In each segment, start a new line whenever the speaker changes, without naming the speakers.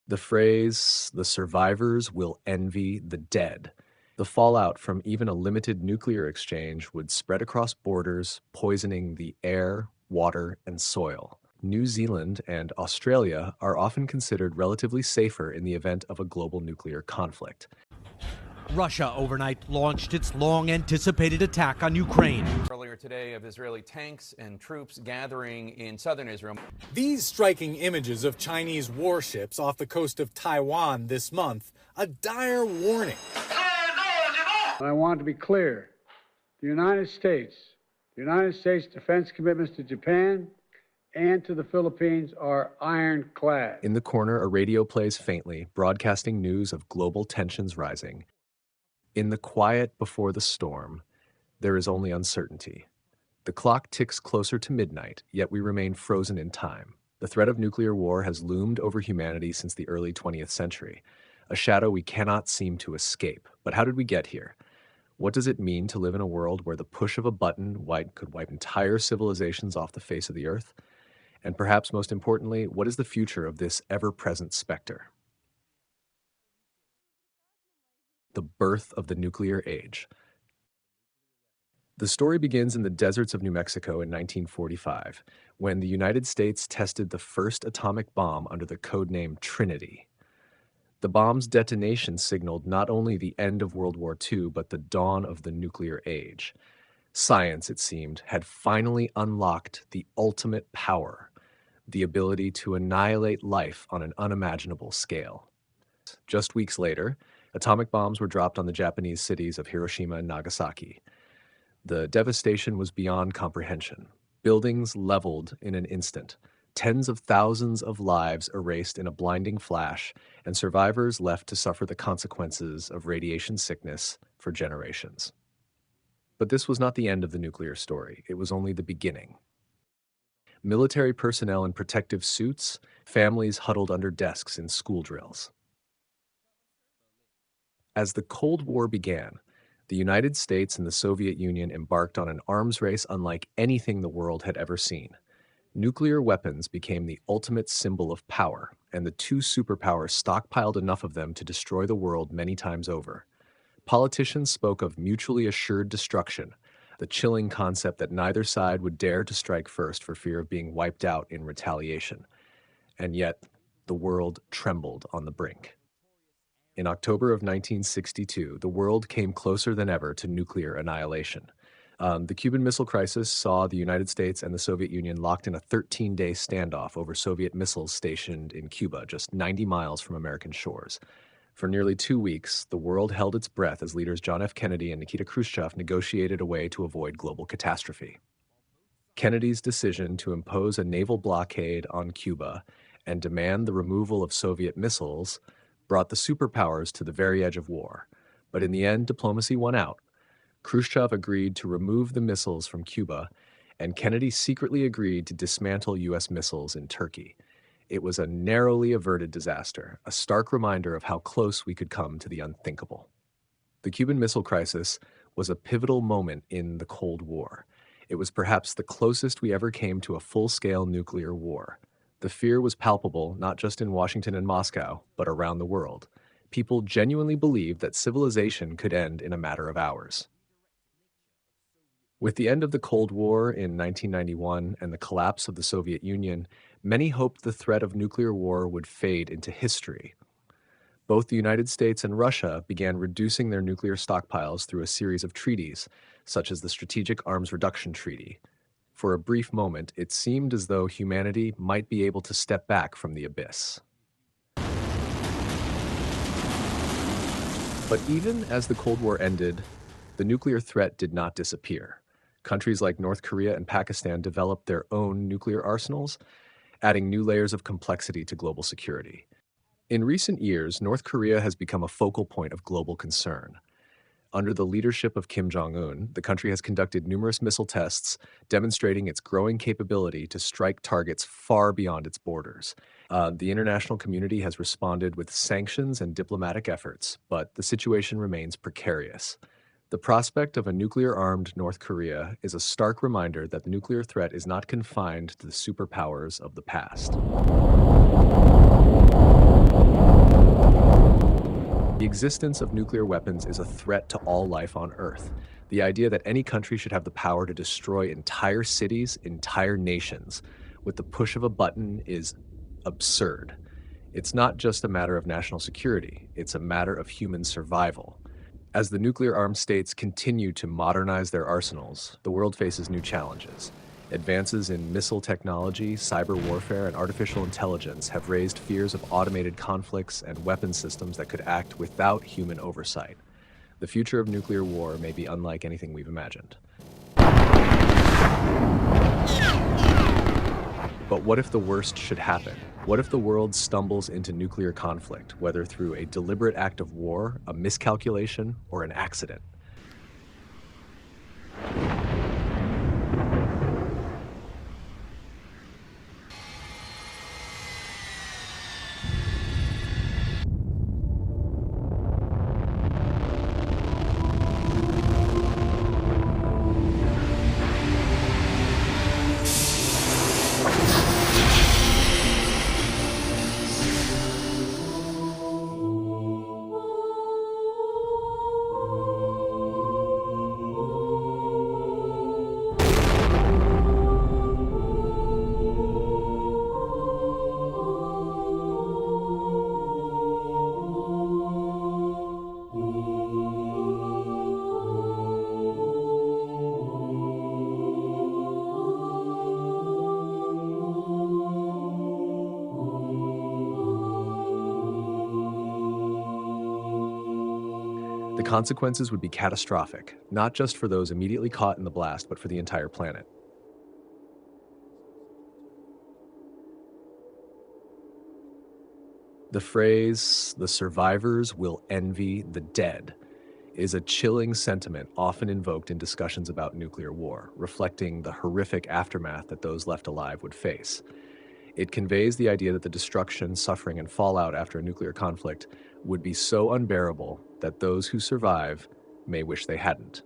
The phrase, "the survivors will envy the dead." The fallout from even a limited nuclear exchange would spread across borders, poisoning the air, water, and soil. New Zealand and Australia are often considered relatively safer in the event of a global nuclear conflict.
Russia overnight launched its long-anticipated attack on Ukraine.
Earlier today of Israeli tanks and troops gathering in southern Israel.
These striking images of Chinese warships off the coast of Taiwan this month, a dire warning.
I want to be clear. The United States defense commitments to Japan and to the Philippines are ironclad.
In the corner, a radio plays faintly, broadcasting news of global tensions rising. In the quiet before the storm, there is only uncertainty. The clock ticks closer to midnight, yet we remain frozen in time. The threat of nuclear war has loomed over humanity since the early 20th century, a shadow we cannot seem to escape. But how did we get here? What does it mean to live in a world where the push of a button could wipe entire civilizations off the face of the earth? And perhaps most importantly, what is the future of this ever-present specter? The birth of the nuclear age. The story begins in the deserts of New Mexico in 1945, when the United States tested the first atomic bomb under the codename Trinity. The bomb's detonation signaled not only the end of World War II, but the dawn of the nuclear age. Science, it seemed, had finally unlocked the ultimate power, the ability to annihilate life on an unimaginable scale. Just weeks later, atomic bombs were dropped on the Japanese cities of Hiroshima and Nagasaki. The devastation was beyond comprehension. Buildings leveled in an instant, tens of thousands of lives erased in a blinding flash, and survivors left to suffer the consequences of radiation sickness for generations. But this was not the end of the nuclear story. It was only the beginning. Military personnel in protective suits, families huddled under desks in school drills. As the Cold War began, the United States and the Soviet Union embarked on an arms race unlike anything the world had ever seen. Nuclear weapons became the ultimate symbol of power, and the two superpowers stockpiled enough of them to destroy the world many times over. Politicians spoke of mutually assured destruction, the chilling concept that neither side would dare to strike first for fear of being wiped out in retaliation. And yet, the world trembled on the brink. In October of 1962, the world came closer than ever to nuclear annihilation. The Cuban Missile Crisis saw the United States and the Soviet Union locked in a 13-day standoff over Soviet missiles stationed in Cuba, just 90 miles from American shores. For nearly 2 weeks, the world held its breath as leaders John F. Kennedy and Nikita Khrushchev negotiated a way to avoid global catastrophe. Kennedy's decision to impose a naval blockade on Cuba and demand the removal of Soviet missiles brought the superpowers to the very edge of war. But in the end, diplomacy won out. Khrushchev agreed to remove the missiles from Cuba, and Kennedy secretly agreed to dismantle U.S. missiles in Turkey. It was a narrowly averted disaster, a stark reminder of how close we could come to the unthinkable. The Cuban Missile Crisis was a pivotal moment in the Cold War. It was perhaps the closest we ever came to a full-scale nuclear war. The fear was palpable, not just in Washington and Moscow, but around the world. People genuinely believed that civilization could end in a matter of hours. With the end of the Cold War in 1991 and the collapse of the Soviet Union, many hoped the threat of nuclear war would fade into history. Both the United States and Russia began reducing their nuclear stockpiles through a series of treaties, such as the Strategic Arms Reduction Treaty. For a brief moment, it seemed as though humanity might be able to step back from the abyss. But even as the Cold War ended, the nuclear threat did not disappear. Countries like North Korea and Pakistan developed their own nuclear arsenals, adding new layers of complexity to global security. In recent years, North Korea has become a focal point of global concern. Under the leadership of Kim Jong-un, the country has conducted numerous missile tests, demonstrating its growing capability to strike targets far beyond its borders. The international community has responded with sanctions and diplomatic efforts, but the situation remains precarious. The prospect of a nuclear-armed North Korea is a stark reminder that the nuclear threat is not confined to the superpowers of the past. The existence of nuclear weapons is a threat to all life on Earth. The idea that any country should have the power to destroy entire cities, entire nations, with the push of a button is absurd. It's not just a matter of national security, it's a matter of human survival. As the nuclear-armed states continue to modernize their arsenals, the world faces new challenges. Advances in missile technology, cyber warfare, and artificial intelligence have raised fears of automated conflicts and weapon systems that could act without human oversight. The future of nuclear war may be unlike anything we've imagined. But what if the worst should happen? What if the world stumbles into nuclear conflict, whether through a deliberate act of war, a miscalculation, or an accident? The consequences would be catastrophic, not just for those immediately caught in the blast, but for the entire planet. The phrase, "the survivors will envy the dead," is a chilling sentiment often invoked in discussions about nuclear war, reflecting the horrific aftermath that those left alive would face. It conveys the idea that the destruction, suffering, and fallout after a nuclear conflict would be so unbearable that those who survive may wish they hadn't.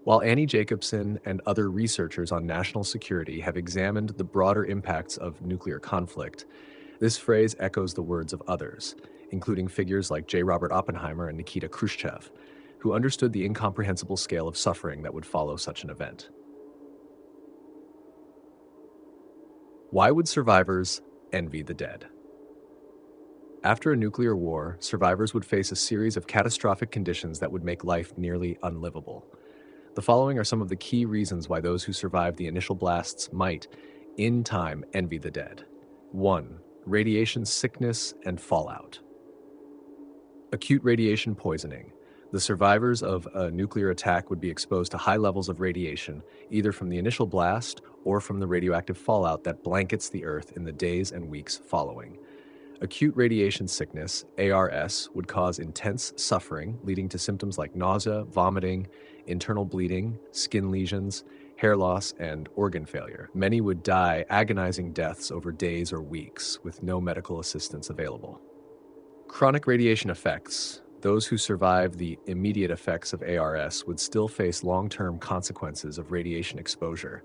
While Annie Jacobson and other researchers on national security have examined the broader impacts of nuclear conflict, this phrase echoes the words of others, including figures like J. Robert Oppenheimer and Nikita Khrushchev, who understood the incomprehensible scale of suffering that would follow such an event. Why would survivors envy the dead? After a nuclear war, survivors would face a series of catastrophic conditions that would make life nearly unlivable. The following are some of the key reasons why those who survived the initial blasts might, in time, envy the dead. 1. Radiation sickness and fallout. Acute radiation poisoning. The survivors of a nuclear attack would be exposed to high levels of radiation, either from the initial blast or from the radioactive fallout that blankets the Earth in the days and weeks following. Acute radiation sickness, ARS, would cause intense suffering, leading to symptoms like nausea, vomiting, internal bleeding, skin lesions, hair loss, and organ failure. Many would die agonizing deaths over days or weeks, with no medical assistance available. Chronic radiation effects. Those who survive the immediate effects of ARS would still face long-term consequences of radiation exposure,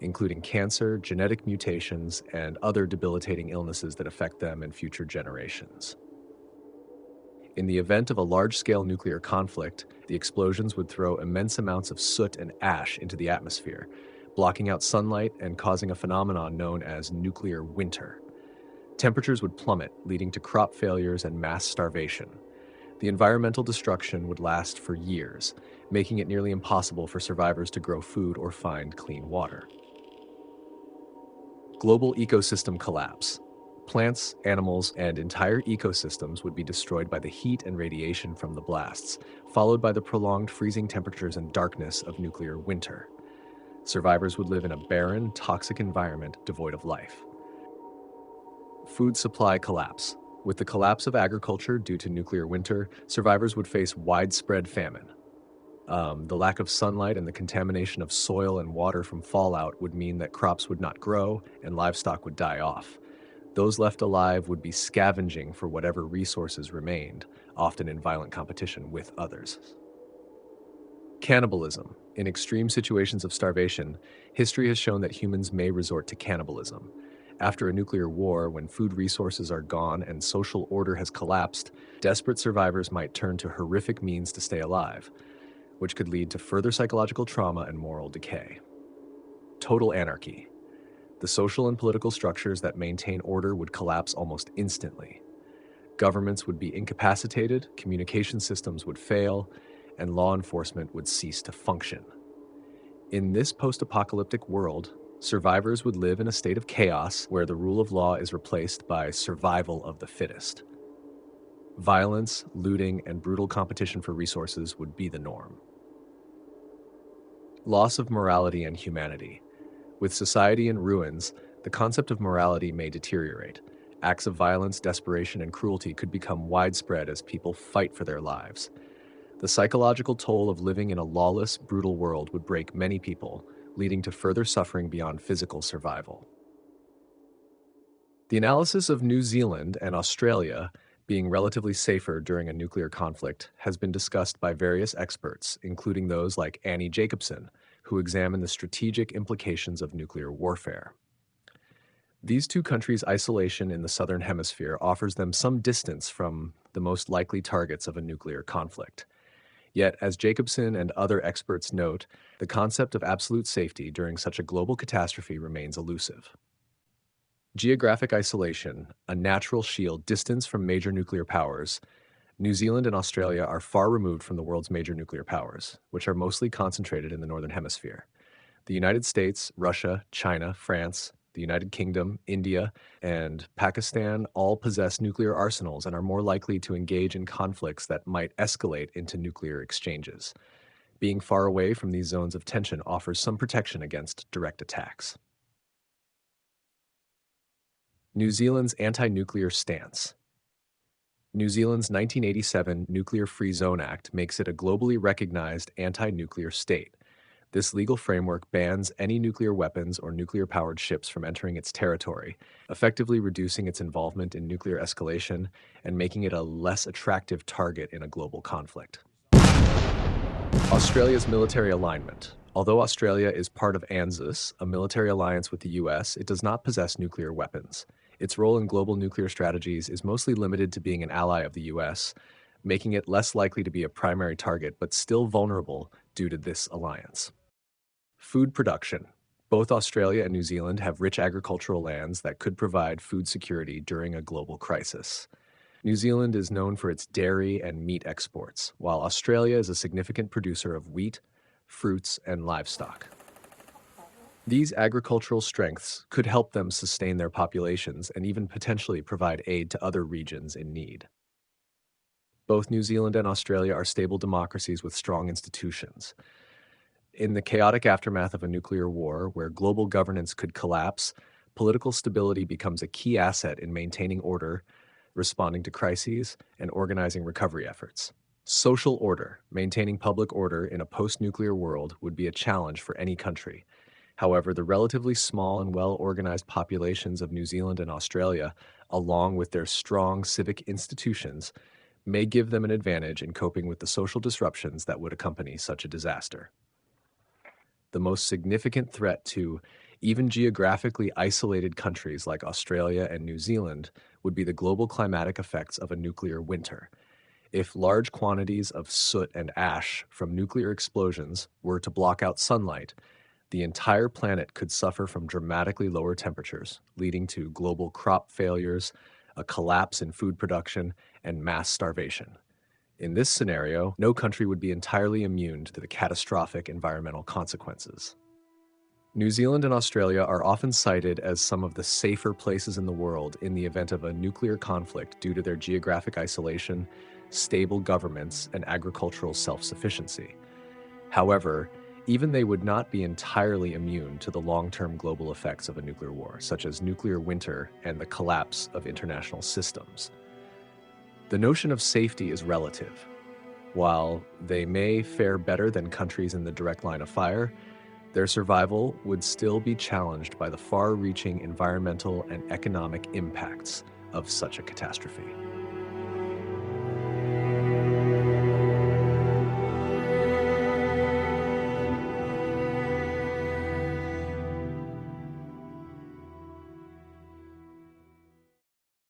including cancer, genetic mutations, and other debilitating illnesses that affect them and future generations. In the event of a large-scale nuclear conflict, the explosions would throw immense amounts of soot and ash into the atmosphere, blocking out sunlight and causing a phenomenon known as nuclear winter. Temperatures would plummet, leading to crop failures and mass starvation. The environmental destruction would last for years, making it nearly impossible for survivors to grow food or find clean water. Global ecosystem collapse. Plants, animals, and entire ecosystems would be destroyed by the heat and radiation from the blasts, followed by the prolonged freezing temperatures and darkness of nuclear winter. Survivors would live in a barren, toxic environment devoid of life. Food supply collapse. With the collapse of agriculture due to nuclear winter, survivors would face widespread famine. The lack of sunlight and the contamination of soil and water from fallout would mean that crops would not grow and livestock would die off. Those left alive would be scavenging for whatever resources remained, often in violent competition with others. Cannibalism. In extreme situations of starvation, history has shown that humans may resort to cannibalism. After a nuclear war, when food resources are gone and social order has collapsed, desperate survivors might turn to horrific means to stay alive, which could lead to further psychological trauma and moral decay. Total anarchy. The social and political structures that maintain order would collapse almost instantly. Governments would be incapacitated, communication systems would fail, and law enforcement would cease to function. In this post-apocalyptic world, survivors would live in a state of chaos where the rule of law is replaced by survival of the fittest. Violence, looting, and brutal competition for resources would be the norm. Loss of morality and humanity. With society in ruins, the concept of morality may deteriorate. Acts of violence, desperation, and cruelty could become widespread as people fight for their lives. The psychological toll of living in a lawless, brutal world would break many people, leading to further suffering beyond physical survival. The analysis of New Zealand and Australia being relatively safer during a nuclear conflict has been discussed by various experts, including those like Annie Jacobsen, who examine the strategic implications of nuclear warfare. These two countries' isolation in the southern hemisphere offers them some distance from the most likely targets of a nuclear conflict. Yet, as Jacobsen and other experts note, the concept of absolute safety during such a global catastrophe remains elusive. Geographic isolation, a natural shield distance from major nuclear powers. New Zealand and Australia are far removed from the world's major nuclear powers, which are mostly concentrated in the northern hemisphere. The United States, Russia, China, France, the United Kingdom, India, and Pakistan all possess nuclear arsenals and are more likely to engage in conflicts that might escalate into nuclear exchanges. Being far away from these zones of tension offers some protection against direct attacks. New Zealand's anti-nuclear stance. New Zealand's 1987 Nuclear Free Zone Act makes it a globally recognized anti-nuclear state. This legal framework bans any nuclear weapons or nuclear-powered ships from entering its territory, effectively reducing its involvement in nuclear escalation and making it a less attractive target in a global conflict. Australia's military alignment. Although Australia is part of ANZUS, a military alliance with the US, it does not possess nuclear weapons. Its role in global nuclear strategies is mostly limited to being an ally of the US, making it less likely to be a primary target, but still vulnerable due to this alliance. Food production. Both Australia and New Zealand have rich agricultural lands that could provide food security during a global crisis. New Zealand is known for its dairy and meat exports, while Australia is a significant producer of wheat, fruits, and livestock. These agricultural strengths could help them sustain their populations and even potentially provide aid to other regions in need. Both New Zealand and Australia are stable democracies with strong institutions. In the chaotic aftermath of a nuclear war, where global governance could collapse, political stability becomes a key asset in maintaining order, responding to crises, and organizing recovery efforts. Social order, maintaining public order in a post-nuclear world, would be a challenge for any country. However, the relatively small and well-organized populations of New Zealand and Australia, along with their strong civic institutions, may give them an advantage in coping with the social disruptions that would accompany such a disaster. The most significant threat to even geographically isolated countries like Australia and New Zealand would be the global climatic effects of a nuclear winter. If large quantities of soot and ash from nuclear explosions were to block out sunlight, the entire planet could suffer from dramatically lower temperatures, leading to global crop failures, a collapse in food production, and mass starvation. In this scenario, no country would be entirely immune to the catastrophic environmental consequences. New Zealand and Australia are often cited as some of the safer places in the world in the event of a nuclear conflict due to their geographic isolation, stable governments, and agricultural self-sufficiency. However, even they would not be entirely immune to the long-term global effects of a nuclear war, such as nuclear winter and the collapse of international systems. The notion of safety is relative. While they may fare better than countries in the direct line of fire, their survival would still be challenged by the far-reaching environmental and economic impacts of such a catastrophe.